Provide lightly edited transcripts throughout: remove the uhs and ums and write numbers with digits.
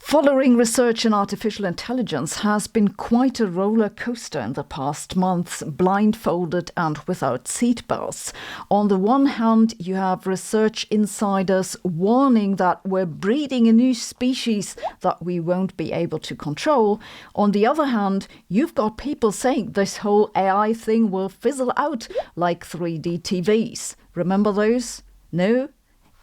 Following research in artificial intelligence has been quite a roller coaster in the past months, blindfolded and without seatbelts. On the one hand, you have research insiders warning that we're breeding a new species that we won't be able to control. On the other hand, you've got people saying this whole AI thing will fizzle out like 3D TVs. Remember those? No?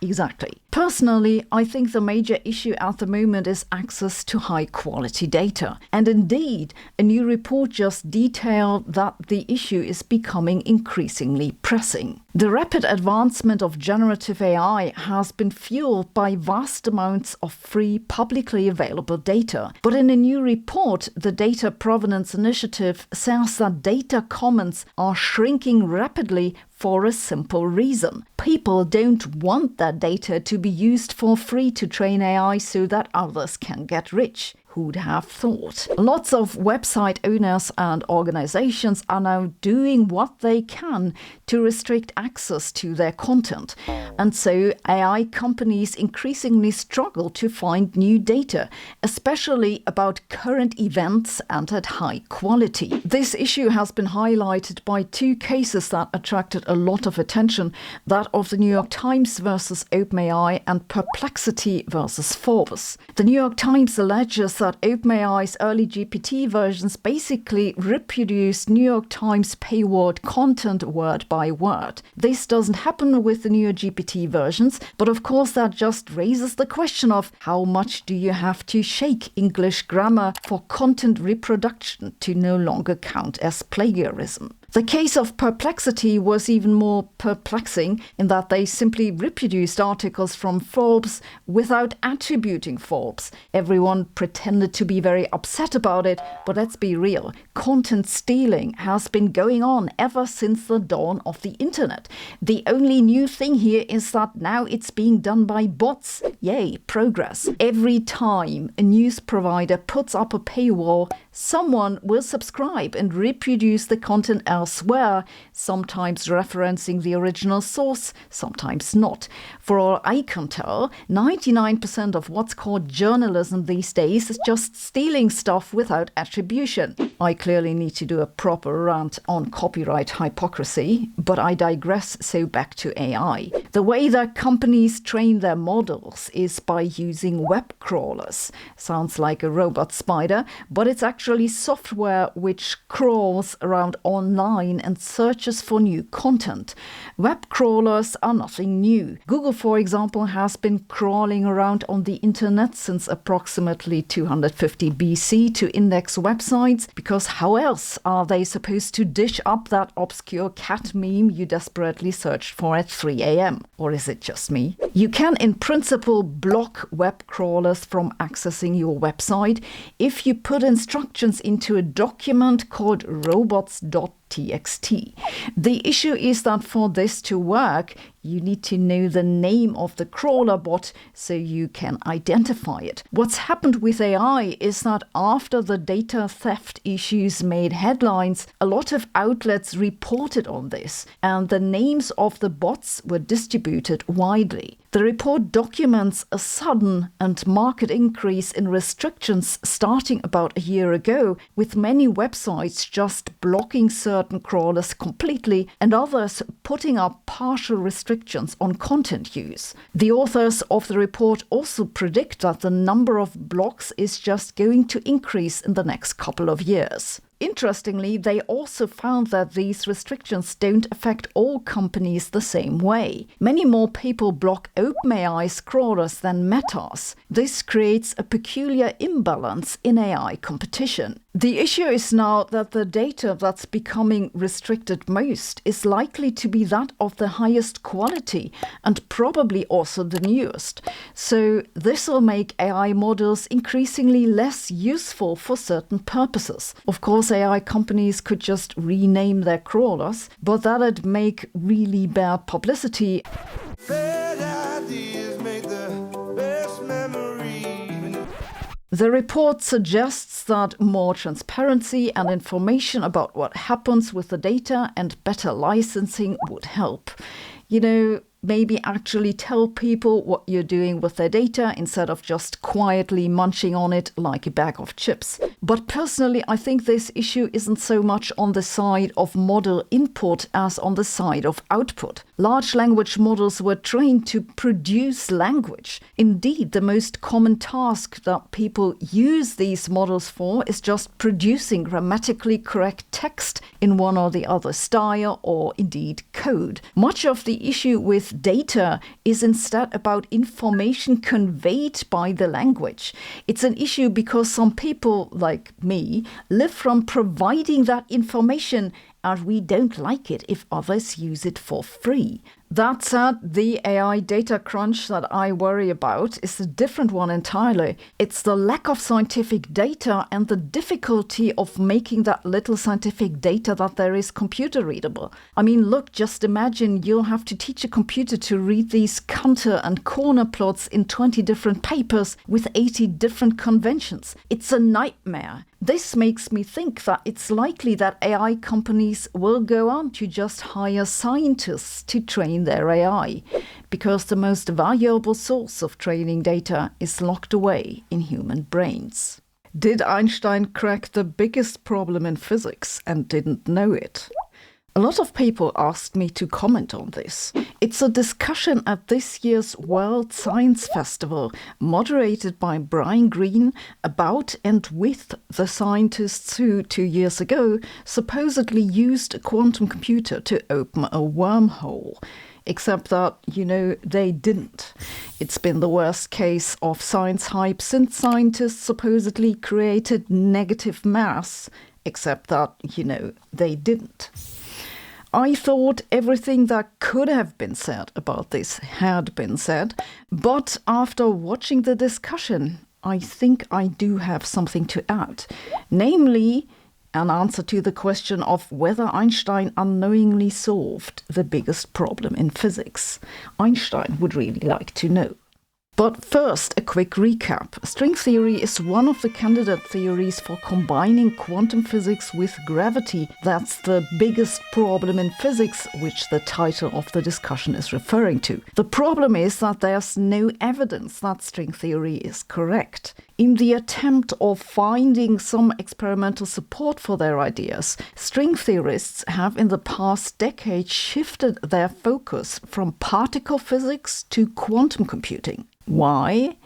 Exactly. Personally, I think the major issue at the moment is access to high-quality data. And indeed, a new report just detailed that the issue is becoming increasingly pressing. The rapid advancement of generative AI has been fueled by vast amounts of free, publicly available data. But in a new report, the Data Provenance Initiative says that data commons are shrinking rapidly for a simple reason. People don't want that data to be used for free to train AI so that others can get rich. Who'd have thought? Lots of website owners and organizations are now doing what they can to restrict access to their content. And so AI companies increasingly struggle to find new data, especially about current events and at high quality. This issue has been highlighted by two cases that attracted a lot of attention, that of the New York Times versus OpenAI and Perplexity versus Forbes. The New York Times alleges that OpenAI's early GPT versions basically reproduce New York Times paywalled content word by word. This doesn't happen with the newer GPT versions, but of course that just raises the question of how much do you have to shake English grammar for content reproduction to no longer count as plagiarism. The case of Perplexity was even more perplexing in that they simply reproduced articles from Forbes without attributing Forbes. Everyone pretended to be very upset about it, but let's be real. Content stealing has been going on ever since the dawn of the internet. The only new thing here is that now it's being done by bots. Yay, progress. Every time a news provider puts up a paywall, someone will subscribe and reproduce the content elsewhere, sometimes referencing the original source, sometimes not. For all I can tell, 99% of what's called journalism these days is just stealing stuff without attribution. I clearly need to do a proper rant on copyright hypocrisy, but I digress, so back to AI. The way that companies train their models is by using web crawlers. Sounds like a robot spider, but it's actually software which crawls around online and searches for new content. Web crawlers are nothing new. Google, for example, has been crawling around on the internet since approximately 250 BC to index websites, because how else are they supposed to dish up that obscure cat meme you desperately searched for at 3 a.m.? Or is it just me? You can, in principle, block web crawlers from accessing your website if you put instructions into a document called robots.txt. The issue is that for this to work, you need to know the name of the crawler bot so you can identify it. What's happened with AI is that after the data theft issues made headlines, a lot of outlets reported on this, and the names of the bots were distributed widely. The report documents a sudden and marked increase in restrictions starting about a year ago, with many websites just blocking certain crawlers completely and others putting up partial restrictions on content use. The authors of the report also predict that the number of blocks is just going to increase in the next couple of years. Interestingly, they also found that these restrictions don't affect all companies the same way. Many more people block OpenAI's crawlers than Meta's. This creates a peculiar imbalance in AI competition. The issue is now that the data that's becoming restricted most is likely to be that of the highest quality and probably also the newest. So this will make AI models increasingly less useful for certain purposes. Of course, AI companies could just rename their crawlers, but that'd make really bad publicity. The report suggests that more transparency and information about what happens with the data and better licensing would help. You know, maybe actually tell people what you're doing with their data instead of just quietly munching on it like a bag of chips. But personally, I think this issue isn't so much on the side of model input as on the side of output. Large language models were trained to produce language. Indeed, the most common task that people use these models for is just producing grammatically correct text in one or the other style or indeed code. Much of the issue with data is instead about information conveyed by the language. It's an issue because some people, like me, live from providing that information, and we don't like it if others use it for free. That said, the AI data crunch that I worry about is a different one entirely. It's the lack of scientific data and the difficulty of making that little scientific data that there is computer readable. I mean, look, just imagine you'll have to teach a computer to read these counter and corner plots in 20 different papers with 80 different conventions. It's a nightmare. This makes me think that it's likely that AI companies will go on to just hire scientists to train their AI, because the most valuable source of training data is locked away in human brains. Did Einstein crack the biggest problem in physics and didn't know it? A lot of people asked me to comment on this. It's a discussion at this year's World Science Festival, moderated by Brian Greene, about and with the scientists who, 2 years ago, supposedly used a quantum computer to open a wormhole. Except that, they didn't. It's been the worst case of science hype since scientists supposedly created negative mass, except that, they didn't. I thought everything that could have been said about this had been said, but after watching the discussion, I think I do have something to add. Namely, an answer to the question of whether Einstein unknowingly solved the biggest problem in physics. Einstein would really like to know. But first, a quick recap. String theory is one of the candidate theories for combining quantum physics with gravity. That's the biggest problem in physics, which the title of the discussion is referring to. The problem is that there's no evidence that string theory is correct. In the attempt of finding some experimental support for their ideas, string theorists have in the past decade shifted their focus from particle physics to quantum computing. Why?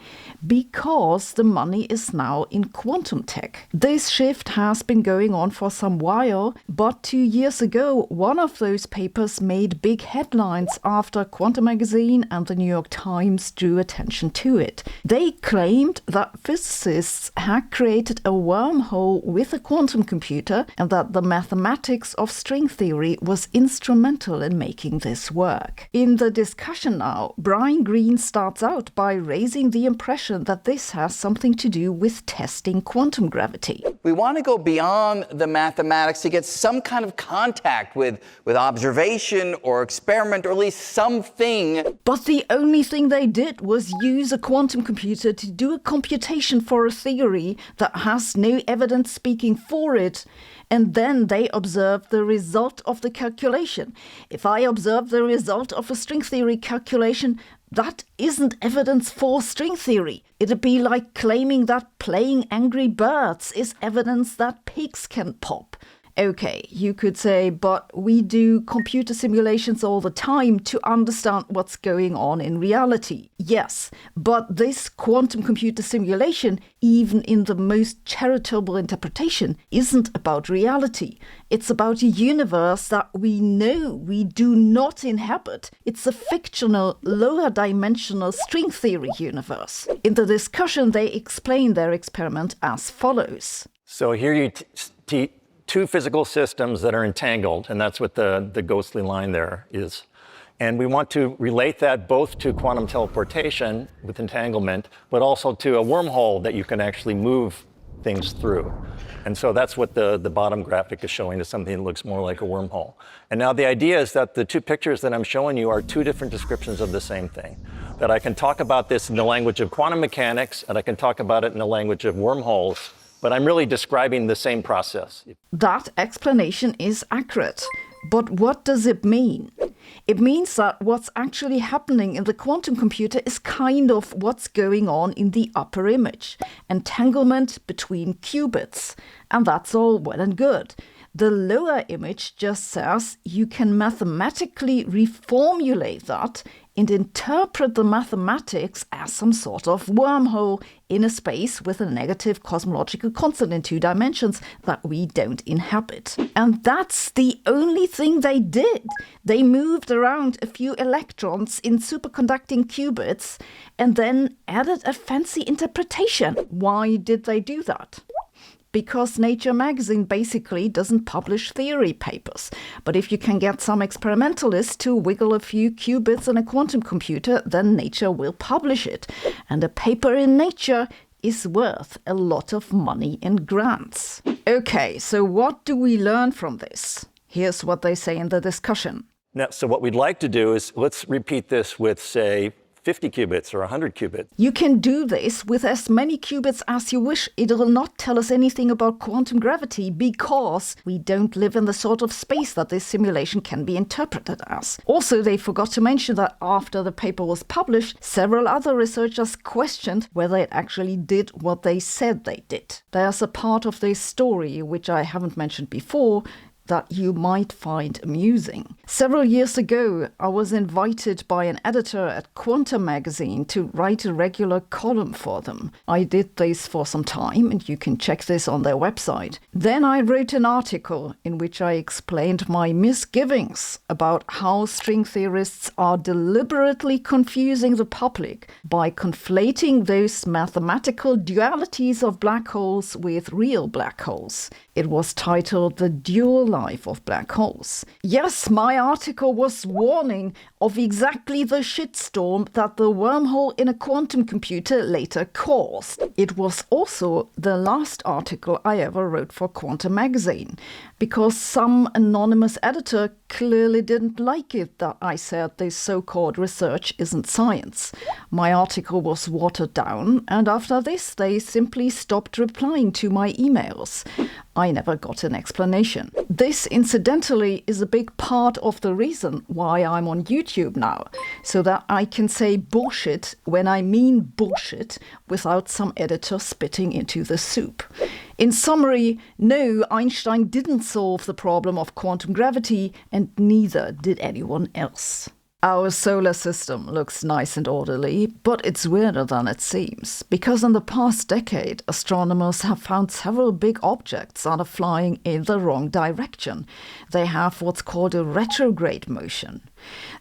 Because the money is now in quantum tech. This shift has been going on for some while, but 2 years ago, one of those papers made big headlines after Quantum Magazine and the New York Times drew attention to it. They claimed that physicists had created a wormhole with a quantum computer and that the mathematics of string theory was instrumental in making this work. In the discussion now, Brian Greene starts out by raising the impression that this has something to do with testing quantum gravity. We want to go beyond the mathematics to get some kind of contact with observation or experiment, or at least something. But the only thing they did was use a quantum computer to do a computation for a theory that has no evidence speaking for it. And then they observed the result of the calculation. If I observe the result of a string theory calculation, that isn't evidence for string theory. It'd be like claiming that playing Angry Birds is evidence that pigs can pop. Okay, you could say, but we do computer simulations all the time to understand what's going on in reality. Yes, but this quantum computer simulation, even in the most charitable interpretation, isn't about reality. It's about a universe that we know we do not inhabit. It's a fictional, lower-dimensional string theory universe. In the discussion, they explain their experiment as follows. So here you two physical systems that are entangled, and that's what the ghostly line there is. And we want to relate that both to quantum teleportation with entanglement, but also to a wormhole that you can actually move things through. And so that's what the bottom graphic is showing, is something that looks more like a wormhole. And now the idea is that the two pictures that I'm showing you are two different descriptions of the same thing. That I can talk about this in the language of quantum mechanics, and I can talk about it in the language of wormholes, but I'm really describing the same process. That explanation is accurate. But what does it mean? It means that what's actually happening in the quantum computer is kind of what's going on in the upper image. Entanglement between qubits. And that's all well and good. The lower image just says you can mathematically reformulate that and interpret the mathematics as some sort of wormhole in a space with a negative cosmological constant in 2 dimensions that we don't inhabit. And that's the only thing they did. They moved around a few electrons in superconducting qubits and then added a fancy interpretation. Why did they do that? Because Nature magazine basically doesn't publish theory papers. But if you can get some experimentalists to wiggle a few qubits in a quantum computer, then Nature will publish it. And a paper in Nature is worth a lot of money in grants. Okay, so what do we learn from this? Here's what they say in the discussion. Now, so what we'd like to do is let's repeat this with, say, 50 qubits or 100 qubits. You can do this with as many qubits as you wish. It will not tell us anything about quantum gravity because we don't live in the sort of space that this simulation can be interpreted as. Also, they forgot to mention that after the paper was published, several other researchers questioned whether it actually did what they said they did. There's a part of this story which I haven't mentioned before that you might find amusing. Several years ago, I was invited by an editor at Quantum magazine to write a regular column for them. I did this for some time, and you can check this on their website. Then I wrote an article in which I explained my misgivings about how string theorists are deliberately confusing the public by conflating those mathematical dualities of black holes with real black holes. It was titled The Dual Life of Black Holes. Yes, my article was warning of exactly the shitstorm that the wormhole in a quantum computer later caused. It was also the last article I ever wrote for Quantum magazine, because some anonymous editor clearly didn't like it that I said this so-called research isn't science. My article was watered down, and after this they simply stopped replying to my emails. I never got an explanation. This, incidentally, is a big part of the reason why I'm on YouTube now, so that I can say bullshit when I mean bullshit without some editor spitting into the soup. In summary, no, Einstein didn't solve the problem of quantum gravity, and neither did anyone else. Our solar system looks nice and orderly, but it's weirder than it seems, because in the past decade, astronomers have found several big objects that are flying in the wrong direction. They have what's called a retrograde motion.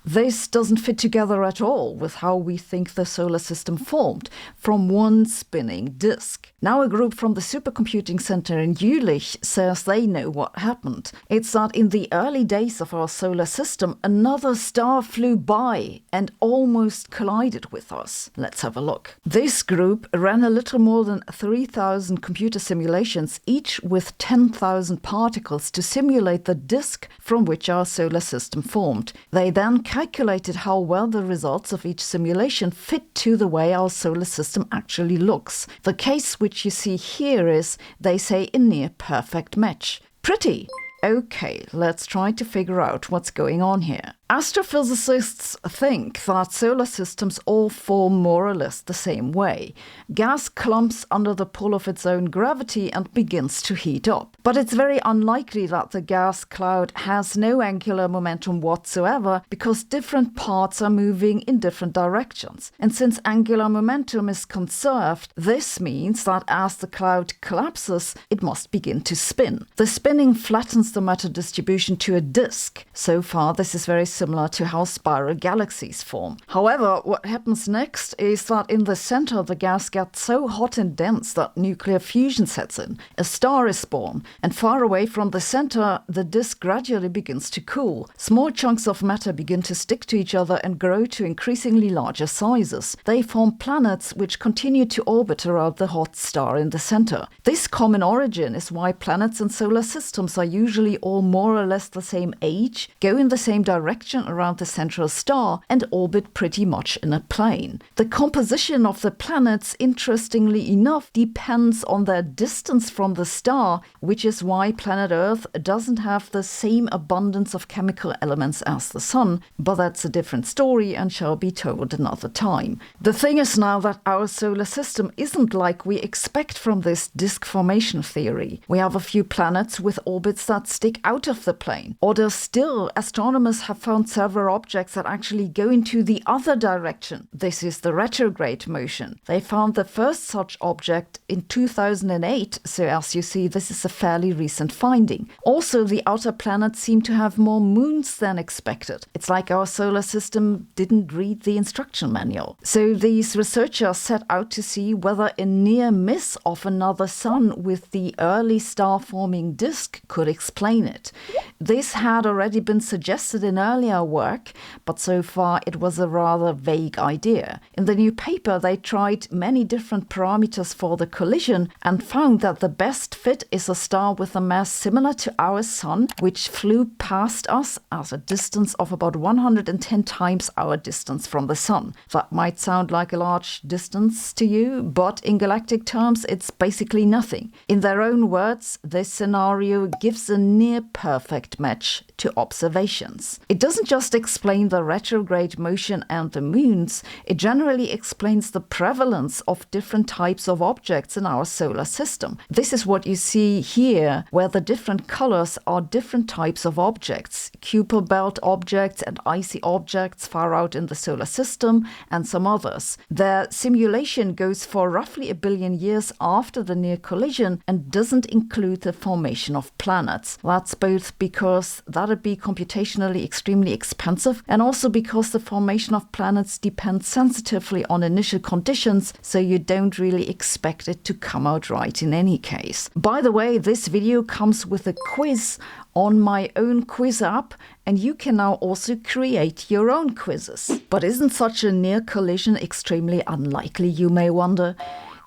This doesn't fit together at all with how we think the solar system formed, from one spinning disk. Now a group from the Supercomputing Center in Jülich says they know what happened. It's that in the early days of our solar system, another star flew by and almost collided with us. Let's have a look. This group ran a little more than 3,000 computer simulations, each with 10,000 particles to simulate the disk from which our solar system formed. They then calculated how well the results of each simulation fit to the way our solar system actually looks. The case which you see here is, they say, a near perfect match. Pretty! Okay, let's try to figure out what's going on here. Astrophysicists think that solar systems all form more or less the same way. Gas clumps under the pull of its own gravity and begins to heat up. But it's very unlikely that the gas cloud has no angular momentum whatsoever, because different parts are moving in different directions. And since angular momentum is conserved, this means that as the cloud collapses, it must begin to spin. The spinning flattens the matter distribution to a disk. So far, this is very similar to how spiral galaxies form. However, what happens next is that in the center the gas gets so hot and dense that nuclear fusion sets in. A star is born, and far away from the center, the disk gradually begins to cool. Small chunks of matter begin to stick to each other and grow to increasingly larger sizes. They form planets which continue to orbit around the hot star in the center. This common origin is why planets in solar systems are usually usually all more or less the same age, go in the same direction around the central star, and orbit pretty much in a plane. The composition of the planets, interestingly enough, depends on their distance from the star, which is why planet Earth doesn't have the same abundance of chemical elements as the Sun, but that's a different story and shall be told another time. The thing is now that our solar system isn't like we expect from this disk formation theory. We have a few planets with orbits that stick out of the plane. Or still, astronomers have found several objects that actually go into the other direction. This is the retrograde motion. They found the first such object in 2008, so as you see, this is a fairly recent finding. Also, the outer planets seem to have more moons than expected. It's like our solar system didn't read the instruction manual. So these researchers set out to see whether a near miss of another sun with the early star-forming disk could explain it. This had already been suggested in earlier work, but so far it was a rather vague idea. In the new paper, they tried many different parameters for the collision and found that the best fit is a star with a mass similar to our Sun, which flew past us at a distance of about 110 times our distance from the Sun. That might sound like a large distance to you, but in galactic terms, it's basically nothing. In their own words, this scenario gives a near-perfect match to observations. It doesn't just explain the retrograde motion and the moons, it generally explains the prevalence of different types of objects in our solar system. This is what you see here, where the different colors are different types of objects. Kuiper belt objects and icy objects far out in the solar system, and some others. Their simulation goes for roughly 1 billion years after the near collision and doesn't include the formation of planets. That's both because that'd be computationally extremely expensive, and also because the formation of planets depends sensitively on initial conditions, so you don't really expect it to come out right in any case. By the way, this video comes with a quiz on my own quiz app, and you can now also create your own quizzes. But isn't such a near collision extremely unlikely, you may wonder?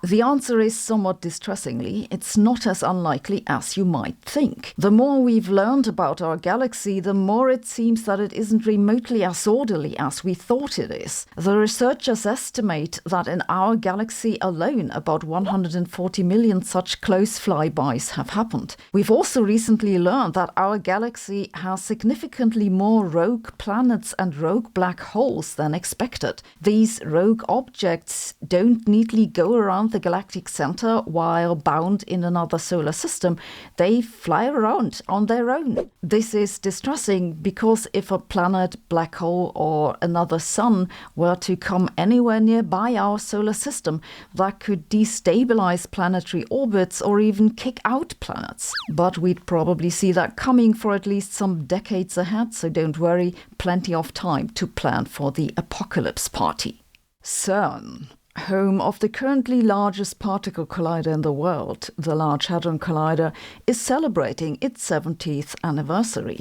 The answer is somewhat distressingly, it's not as unlikely as you might think. The more we've learned about our galaxy, the more it seems that it isn't remotely as orderly as we thought it is. The researchers estimate that in our galaxy alone, about 140 million such close flybys have happened. We've also recently learned that our galaxy has significantly more rogue planets and rogue black holes than expected. These rogue objects don't neatly go around the galactic center while bound in another solar system. They fly around on their own. This is distressing because if a planet, black hole, or another sun were to come anywhere nearby our solar system, that could destabilize planetary orbits or even kick out planets. But we'd probably see that coming for at least some decades ahead, so don't worry, plenty of time to plan for the apocalypse party. CERN, home of the currently largest particle collider in the world, the Large Hadron Collider, is celebrating its 70th anniversary.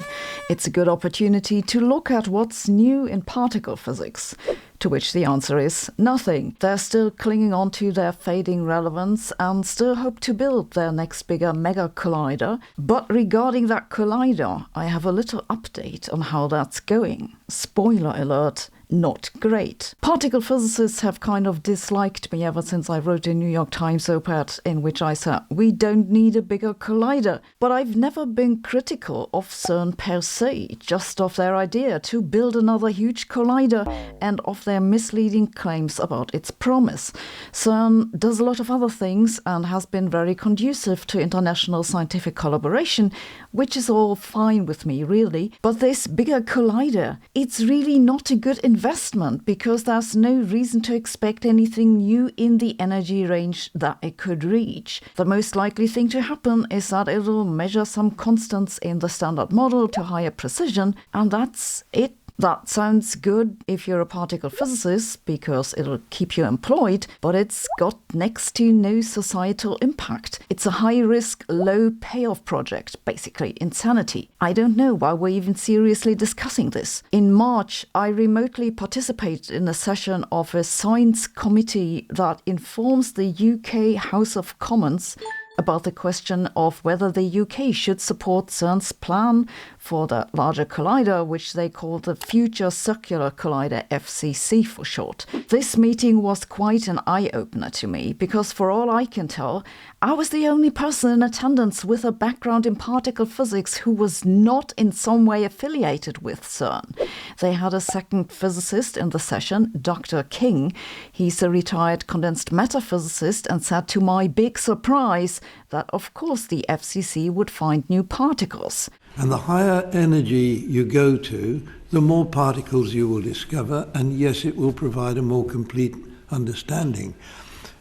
It's a good opportunity to look at what's new in particle physics. To which the answer is nothing. They're still clinging on to their fading relevance and still hope to build their next bigger mega collider. But regarding that collider, I have a little update on how that's going. Spoiler alert, not great. Particle physicists have kind of disliked me ever since I wrote a New York Times op-ed in which I said, we don't need a bigger collider. But I've never been critical of CERN per se, just of their idea to build another huge collider and of their misleading claims about its promise. CERN does a lot of other things and has been very conducive to international scientific collaboration, which is all fine with me, really. But this bigger collider, it's really not a good investment because there's no reason to expect anything new in the energy range that it could reach. The most likely thing to happen is that it'll measure some constants in the standard model to higher precision, and that's it. That sounds good if you're a particle physicist because it'll keep you employed, but it's got next to no societal impact. It's a high-risk, low-payoff project, basically insanity. I don't know why we're even seriously discussing this. In March, I remotely participated in a session of a science committee that informs the UK House of Commons about the question of whether the UK should support CERN's plan for the larger collider, which they call the Future Circular Collider, FCC for short. This meeting was quite an eye-opener to me, because for all I can tell, I was the only person in attendance with a background in particle physics who was not in some way affiliated with CERN. They had a second physicist in the session, Dr. King. He's a retired condensed matter physicist, and said to my big surprise that of course the FCC would find new particles. And the higher energy you go to, the more particles you will discover, and yes, it will provide a more complete understanding.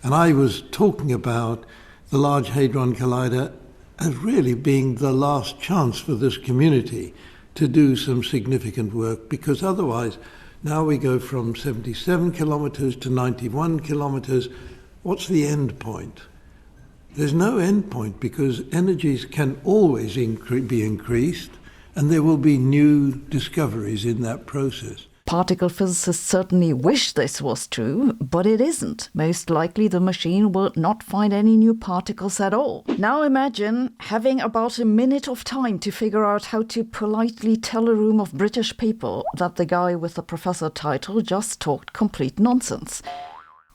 And I was talking about the Large Hadron Collider as really being the last chance for this community to do some significant work, because otherwise, now we go from 77 kilometers to 91 kilometers. What's the end point? There's no end point, because energies can always be increased, and there will be new discoveries in that process. Particle physicists certainly wish this was true, but it isn't. Most likely the machine will not find any new particles at all. Now imagine having about a minute of time to figure out how to politely tell a room of British people that the guy with the professor title just talked complete nonsense.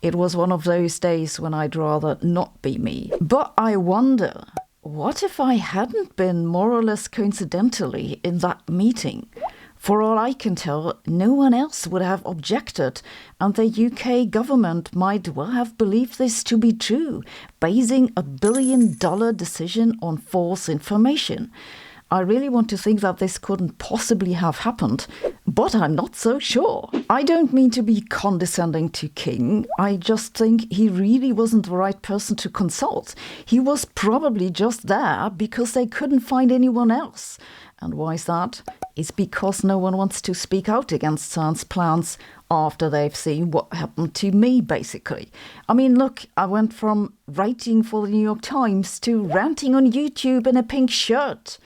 It was one of those days when I'd rather not be me. But I wonder, what if I hadn't been more or less coincidentally in that meeting? For all I can tell, no one else would have objected, and the UK government might well have believed this to be true, basing a $1 billion decision on false information. I really want to think that this couldn't possibly have happened, but I'm not so sure. I don't mean to be condescending to King. I just think he really wasn't the right person to consult. He was probably just there because they couldn't find anyone else. And why is that? It's because no one wants to speak out against CERN's plans after they've seen what happened to me, basically. I mean, look, I went from writing for the New York Times to ranting on YouTube in a pink shirt.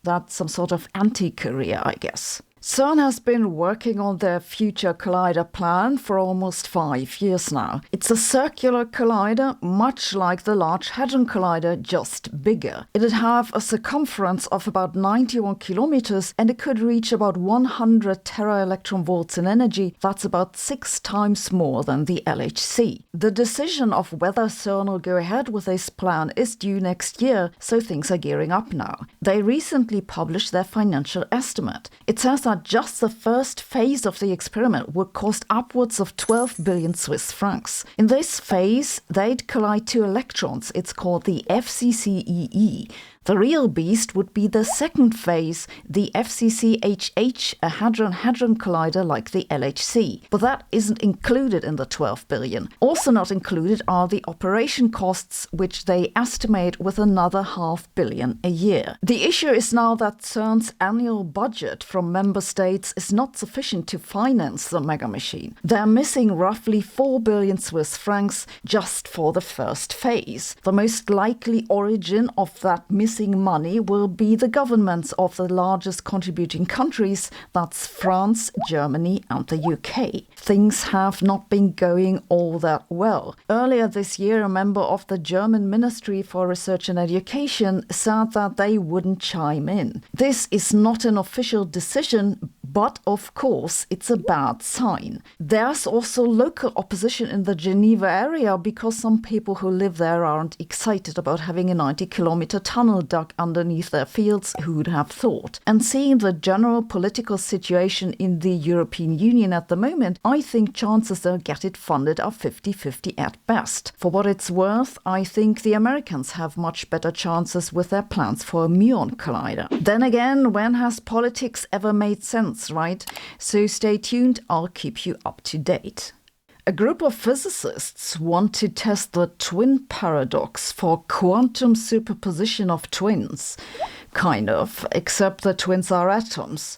That's some sort of anti-career, I guess. CERN has been working on their Future Collider plan for almost 5 years now. It's a circular collider, much like the Large Hadron Collider, just bigger. It'd have a circumference of about 91 kilometers, and it could reach about 100 tera-electron volts in energy. That's about 6 times more than the LHC. The decision of whether CERN will go ahead with this plan is due next year, so things are gearing up now. They recently published their financial estimate. It says that just the first phase of the experiment would cost upwards of 12 billion Swiss francs. In this phase, they'd collide 2 electrons. It's called the FCCEE. The real beast would be the second phase, the FCCHH, a hadron-hadron collider like the LHC. But that isn't included in the 12 billion. Also not included are the operation costs, which they estimate with another $500 million a year. The issue is now that CERN's annual budget from member states is not sufficient to finance the mega machine. They're missing roughly 4 billion Swiss francs just for the first phase. The most likely origin of that missing money will be the governments of the largest contributing countries, that's France, Germany and the UK. Things have not been going all that well. Earlier this year, a member of the German Ministry for Research and Education said that they wouldn't chime in. This is not an official decision, but of course it's a bad sign. There's also local opposition in the Geneva area because some people who live there aren't excited about having a 90-kilometer tunnel dug underneath their fields. Who would have thought? And seeing the general political situation in the European Union at the moment, I think chances they'll get it funded are 50-50 at best. For what it's worth, I think the Americans have much better chances with their plans for a muon collider. Then again, when has politics ever made sense, right? So stay tuned, I'll keep you up to date. A group of physicists want to test the twin paradox for quantum superposition of twins. Kind of, except the twins are atoms.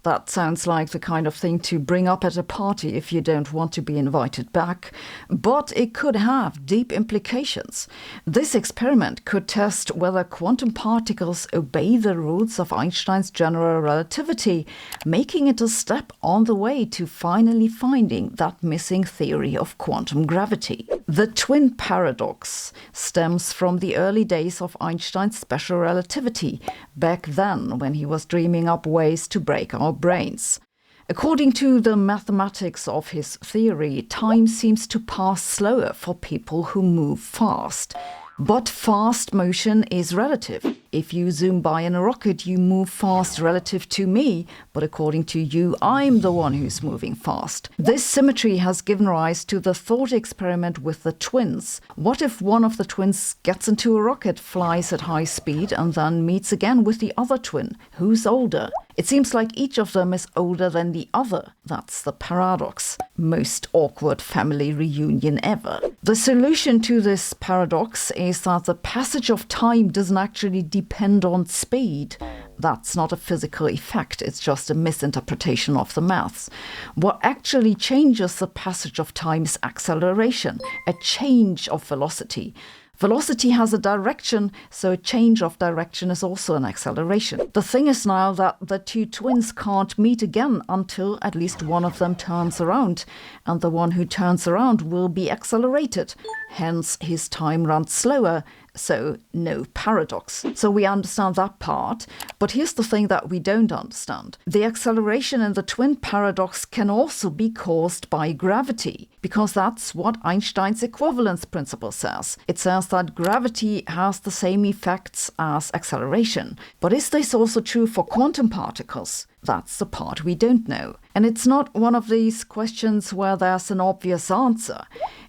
That sounds like the kind of thing to bring up at a party if you don't want to be invited back, but it could have deep implications. This experiment could test whether quantum particles obey the rules of Einstein's general relativity, making it a step on the way to finally finding that missing theory of quantum gravity. The twin paradox stems from the early days of Einstein's special relativity, back then when he was dreaming up ways to break our brains. According to the mathematics of his theory, time seems to pass slower for people who move fast. But fast motion is relative. If you zoom by in a rocket, you move fast relative to me, but according to you, I'm the one who's moving fast. This symmetry has given rise to the thought experiment with the twins. What if one of the twins gets into a rocket, flies at high speed, and then meets again with the other twin? Who's older? It seems like each of them is older than the other. That's the paradox. Most awkward family reunion ever. The solution to this paradox is that the passage of time doesn't actually depend on speed. That's not a physical effect, it's just a misinterpretation of the maths. What actually changes the passage of time is acceleration, a change of velocity. Velocity has a direction, so a change of direction is also an acceleration. The thing is now that the two twins can't meet again until at least one of them turns around, and the one who turns around will be accelerated. Hence, his time runs slower, so no paradox. So we understand that part, but here's the thing that we don't understand. The acceleration in the twin paradox can also be caused by gravity, because that's what Einstein's equivalence principle says. It says that gravity has the same effects as acceleration. But is this also true for quantum particles? That's the part we don't know. And it's not one of these questions where there's an obvious answer.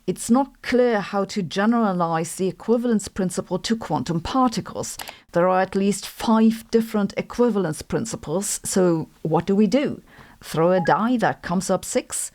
It's not clear how to generalize the equivalence principle to quantum particles. There are at least 5 different equivalence principles, so what do? Throw a die that comes up 6?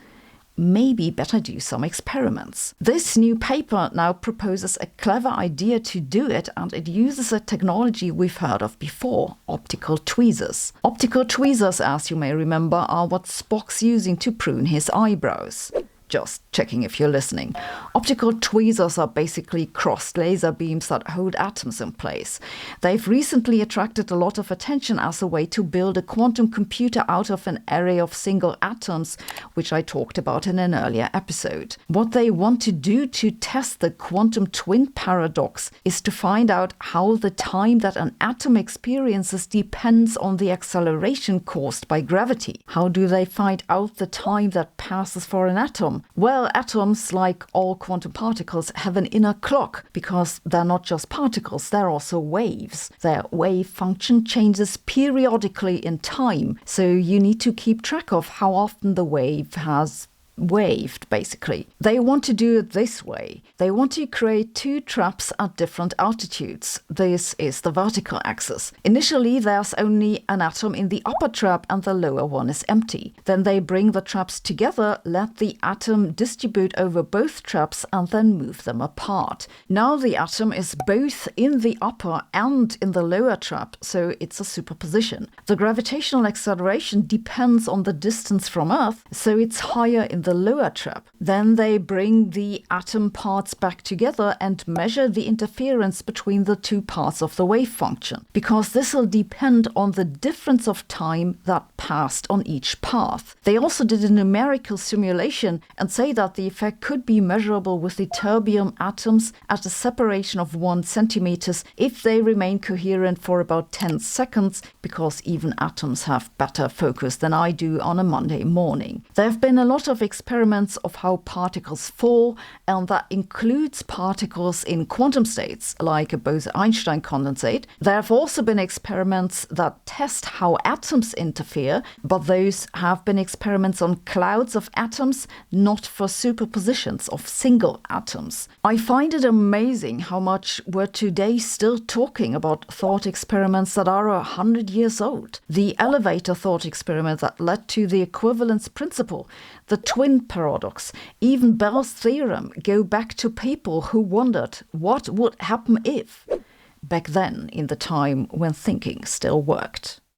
Maybe better do some experiments. This new paper now proposes a clever idea to do it, and it uses a technology we've heard of before, optical tweezers. Optical tweezers, as you may remember, are what Spock's using to prune his eyebrows. Just checking if you're listening. Optical tweezers are basically crossed laser beams that hold atoms in place. They've recently attracted a lot of attention as a way to build a quantum computer out of an array of single atoms, which I talked about in an earlier episode. What they want to do to test the quantum twin paradox is to find out how the time that an atom experiences depends on the acceleration caused by gravity. How do they find out the time that passes for an atom? Well, atoms, like all quantum particles, have an inner clock because they're not just particles, they're also waves. Their wave function changes periodically in time, so you need to keep track of how often the wave has waved, basically. They want to do it this way. They want to create 2 traps at different altitudes. This is the vertical axis. Initially, there's only an atom in the upper trap and the lower one is empty. Then they bring the traps together, let the atom distribute over both traps and then move them apart. Now the atom is both in the upper and in the lower trap, so it's a superposition. The gravitational acceleration depends on the distance from Earth, so it's higher in the lower trap. Then they bring the atom parts back together and measure the interference between the 2 parts of the wave function, because this will depend on the difference of time that passed on each path. They also did a numerical simulation and say that the effect could be measurable with the terbium atoms at a separation of 1 centimeters if they remain coherent for about 10 seconds, because even atoms have better focus than I do on a Monday morning. There have been a lot of experiments of how particles fall, and that includes particles in quantum states, like a Bose-Einstein condensate. There have also been experiments that test how atoms interfere, but those have been experiments on clouds of atoms, not for superpositions of single atoms. I find it amazing how much we're today still talking about thought experiments that are 100 years old. The elevator thought experiment that led to the equivalence principle, the twin paradox, even Bell's theorem go back to people who wondered what would happen if, back then in the time when thinking still worked.